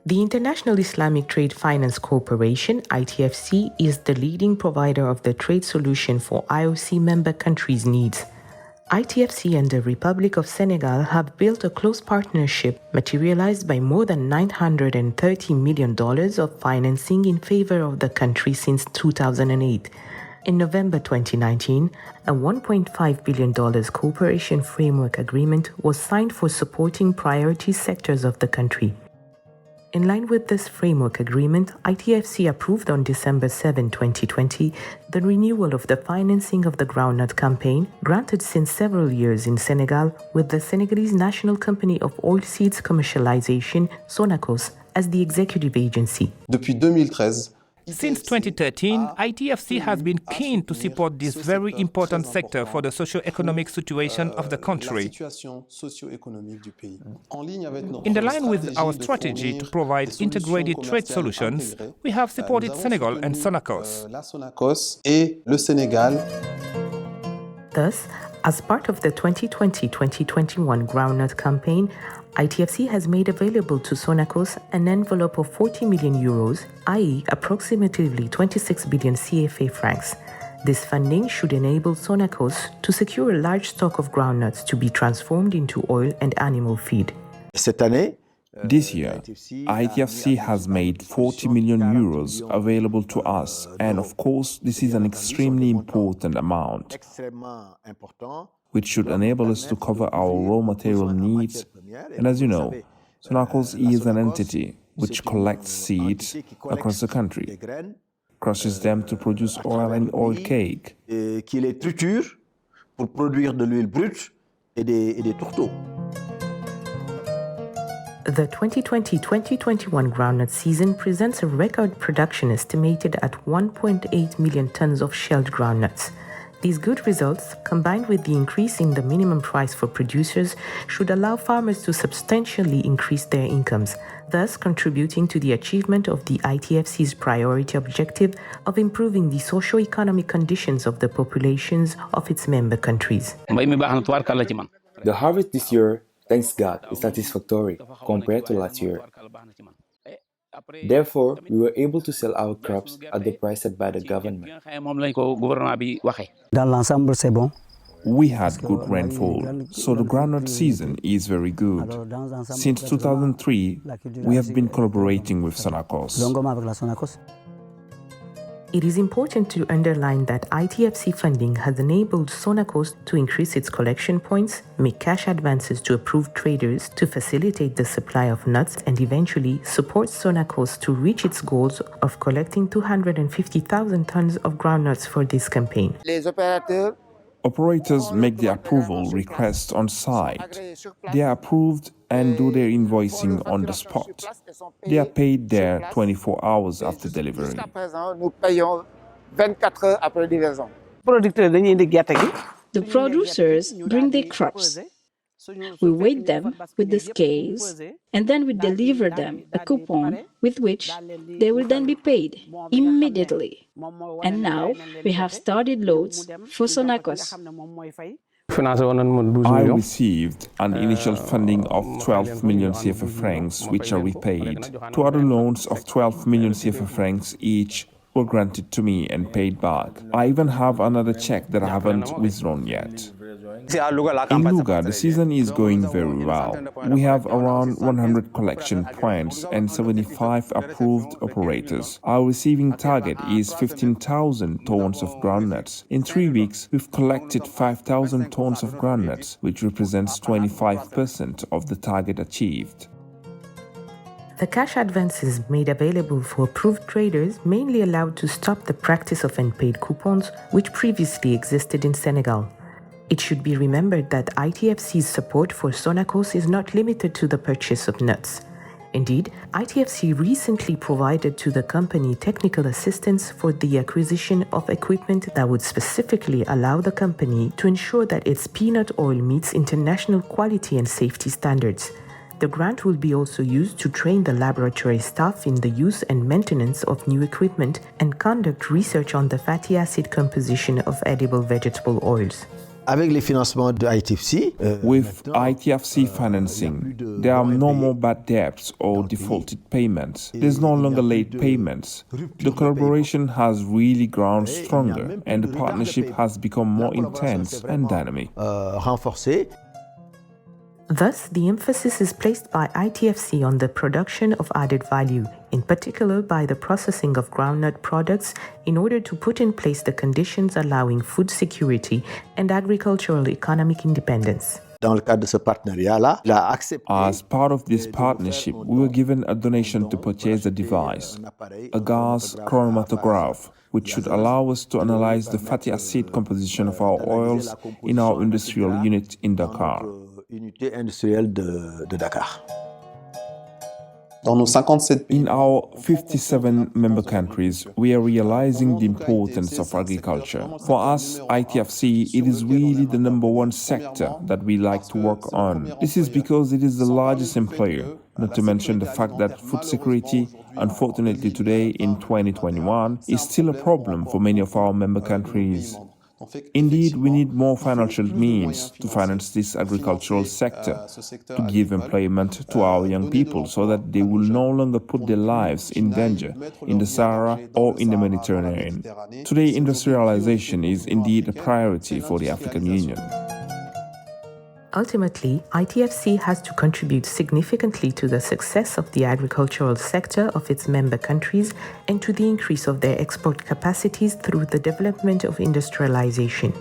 The International Islamic Trade Finance Corporation, ITFC, is the leading provider of the trade solution for IOC member countries' needs. ITFC and the Republic of Senegal have built a close partnership materialized by more than $930 million of financing in favor of the country since 2008. In November 2019, a $1.5 billion cooperation framework agreement was signed for supporting priority sectors of the country. In line with this framework agreement, ITFC approved on December 7, 2020, the renewal of the financing of the GROUNDNUT campaign, granted since several years in Senegal, with the Senegalese National Company of Oilseeds Commercialization, Sonacos, as the executive agency. Depuis 2013, Since 2013, ITFC has been keen to support this very important sector for the socio-economic situation of the country. In the line with our strategy to provide integrated trade solutions, we have supported Senegal and Sonacos. Thus, as part of the 2020-2021 GROUNDNUT campaign, ITFC has made available to Sonacos an envelope of 40 million euros, i.e. approximately 26 billion CFA francs. This funding should enable Sonacos to secure a large stock of groundnuts to be transformed into oil and animal feed. This year, ITFC has made 40 million euros available to us, and of course, this is an extremely important amount, which should enable us to cover our raw material needs. And as you know, Sonacos is an entity which collects seeds across the country, crushes them to produce oil and oil cake. The 2020-2021 groundnut season presents a record production estimated at 1.8 million tons of shelled groundnuts. These good results, combined with the increase in the minimum price for producers, should allow farmers to substantially increase their incomes, thus contributing to the achievement of the ITFC's priority objective of improving the socio-economic conditions of the populations of its member countries. The harvest this year, thanks God, is satisfactory compared to last year. Therefore, we were able to sell our crops at the price set by the government. We had good rainfall, so the groundnut season is very good. Since 2003, we have been collaborating with Sonacos. It is important to underline that ITFC funding has enabled Sonacos to increase its collection points, make cash advances to approved traders to facilitate the supply of nuts, and eventually support Sonacos to reach its goals of collecting 250,000 tons of groundnuts for this campaign. Operators make the approval request on site. They are approved and do their invoicing on the spot. They are paid there 24 hours after delivery. The producers bring their crops. We weigh them with the scales, and then we deliver them a coupon with which they will then be paid immediately. And now we have started loads for Sonacos. I received an initial funding of 12 million CFA francs, which are repaid. Two other loans of 12 million CFA francs each were granted to me and paid back. I even have another check that I haven't withdrawn yet. In Louga, the season is going very well. We have around 100 collection points and 75 approved operators. Our receiving target is 15,000 tons of groundnuts. In 3 weeks, we've collected 5,000 tons of groundnuts, which represents 25% of the target achieved. The cash advances made available for approved traders mainly allowed to stop the practice of unpaid coupons, which previously existed in Senegal. It should be remembered that ITFC's support for Sonacos is not limited to the purchase of nuts. Indeed, ITFC recently provided to the company technical assistance for the acquisition of equipment that would specifically allow the company to ensure that its peanut oil meets international quality and safety standards. The grant will be also used to train the laboratory staff in the use and maintenance of new equipment and conduct research on the fatty acid composition of edible vegetable oils. Avec les financements de ITFC, With ITFC financing, there are no more bad debts or defaulted payments. There's no longer late payments. The collaboration has really grown stronger, and the partnership has become more intense and dynamic. renforcé. Thus, the emphasis is placed by ITFC on the production of added value, in particular by the processing of groundnut products in order to put in place the conditions allowing food security and agricultural economic independence. Dans le cadre de ce partenariat-là, il a accepté As part of this partnership, we were given a donation to purchase a device, a gas chromatograph, which should allow us to analyze the fatty acid composition of our oils in our industrial unit in Dakar. unité industrielle de Dakar. In our 57 member countries, we are realizing the importance of agriculture. For us, ITFC, it is really the number one sector that we like to work on. This is because it is the largest employer, not to mention the fact that food security, unfortunately today in 2021, is still a problem for many of our member countries. Indeed, we need more financial means to finance this agricultural sector, to give employment to our young people so that they will no longer put their lives in danger in the Sahara or in the Mediterranean. Today, industrialization is indeed a priority for the African Union. Ultimately, ITFC has to contribute significantly to the success of the agricultural sector of its member countries and to the increase of their export capacities through the development of industrialization.